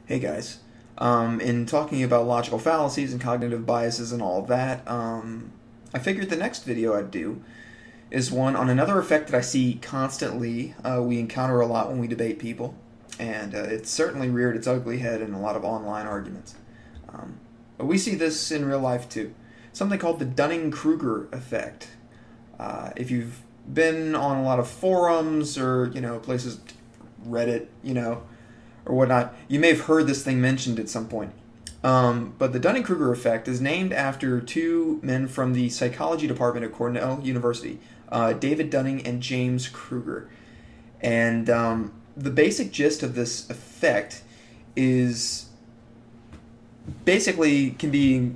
Hey guys. In talking about logical fallacies and cognitive biases and all of that, I figured the next video I'd do is one on another effect that I see constantly. We encounter a lot when we debate people, and it's certainly reared its ugly head in a lot of online arguments. But we see this in real life too. Something called the Dunning-Kruger effect. If you've been on a lot of forums or places, Reddit, or whatnot, you may have heard this thing mentioned at some point. But the Dunning-Kruger effect is named after two men from the psychology department at Cornell University, David Dunning and James Kruger. And the basic gist of this effect is basically can be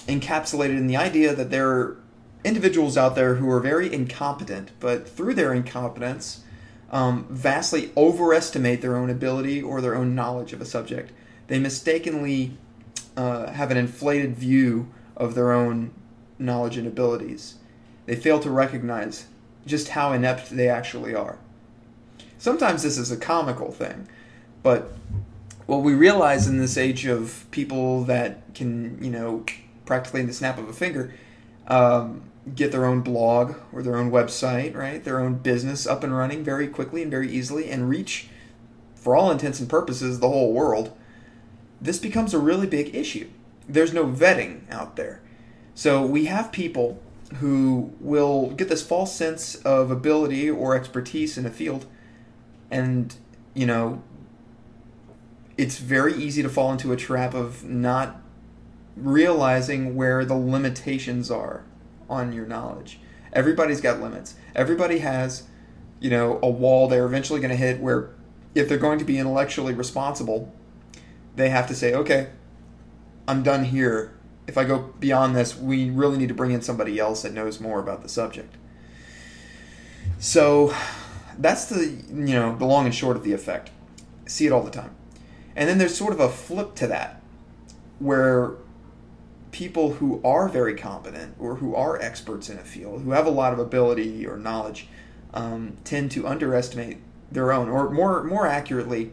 encapsulated in the idea that there are individuals out there who are very incompetent, but through their incompetence, vastly overestimate their own ability or their own knowledge of a subject. They mistakenly have an inflated view of their own knowledge and abilities. They fail to recognize just how inept they actually are. Sometimes this is a comical thing, but what we realize in this age of people that can, practically in the snap of a finger, get their own blog or their own website, right? Their own business up and running very quickly and very easily and reach, for all intents and purposes, the whole world. This becomes a really big issue. There's no vetting out there. So we have people who will get this false sense of ability or expertise in a field, and, it's very easy to fall into a trap of not realizing where the limitations are on your knowledge. Everybody's got limits. Everybody has, a wall they're eventually going to hit where if they're going to be intellectually responsible, they have to say, okay, I'm done here. If I go beyond this, we really need to bring in somebody else that knows more about the subject. So that's the long and short of the effect. See it all the time. And then there's sort of a flip to that where people who are very competent or who are experts in a field, who have a lot of ability or knowledge, tend to underestimate their own, or more accurately,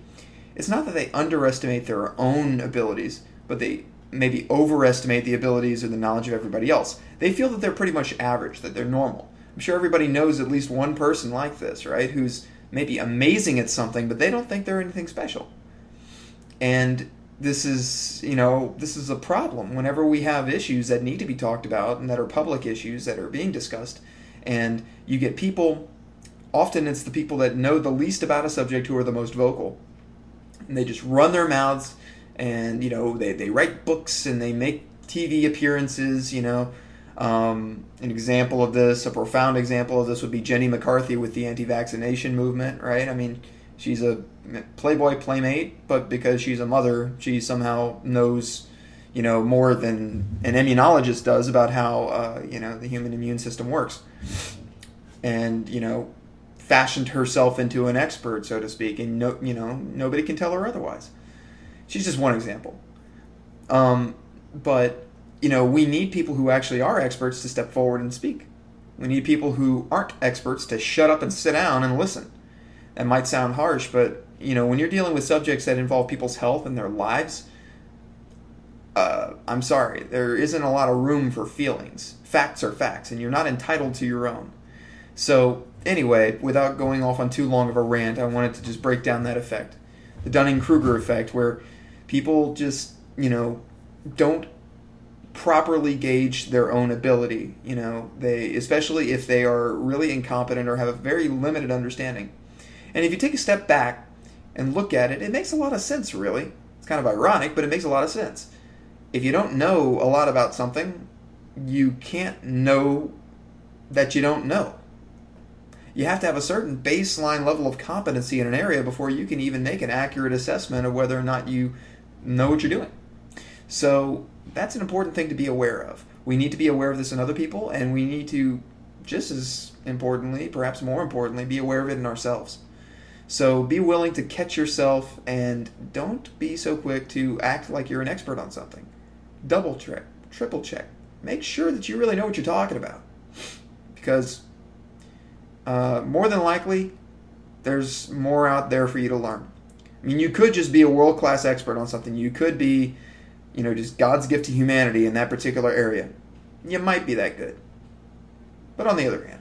it's not that they underestimate their own abilities, but they maybe overestimate the abilities or the knowledge of everybody else. They feel that they're pretty much average, that they're normal. I'm sure everybody knows at least one person like this, right? Who's maybe amazing at something, but they don't think they're anything special. And this is a problem whenever we have issues that need to be talked about and that are public issues that are being discussed. And you get people, often it's the people that know the least about a subject who are the most vocal. And they just run their mouths and, they write books and they make TV appearances, An example of this, a profound example of this would be Jenny McCarthy with the anti-vaccination movement, right? I mean, she's a Playboy playmate, but because she's a mother, she somehow knows, more than an immunologist does about how, the human immune system works. And, fashioned herself into an expert, so to speak, and nobody can tell her otherwise. She's just one example. But, we need people who actually are experts to step forward and speak. We need people who aren't experts to shut up and sit down and listen. That might sound harsh, but, when you're dealing with subjects that involve people's health and their lives, I'm sorry, there isn't a lot of room for feelings. Facts are facts, and you're not entitled to your own. So, anyway, without going off on too long of a rant, I wanted to just break down that effect. The Dunning-Kruger effect, where people just, don't properly gauge their own ability. They, especially if they are really incompetent or have a very limited understanding. And if you take a step back and look at it, it makes a lot of sense, really. It's kind of ironic, but it makes a lot of sense. If you don't know a lot about something, you can't know that you don't know. You have to have a certain baseline level of competency in an area before you can even make an accurate assessment of whether or not you know what you're doing. So that's an important thing to be aware of. We need to be aware of this in other people, and we need to, just as importantly, perhaps more importantly, be aware of it in ourselves. So be willing to catch yourself and don't be so quick to act like you're an expert on something. Double check, triple check. Make sure that you really know what you're talking about. Because more than likely, there's more out there for you to learn. I mean, you could just be a world-class expert on something. You could be, just God's gift to humanity in that particular area. You might be that good. But on the other hand,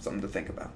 something to think about.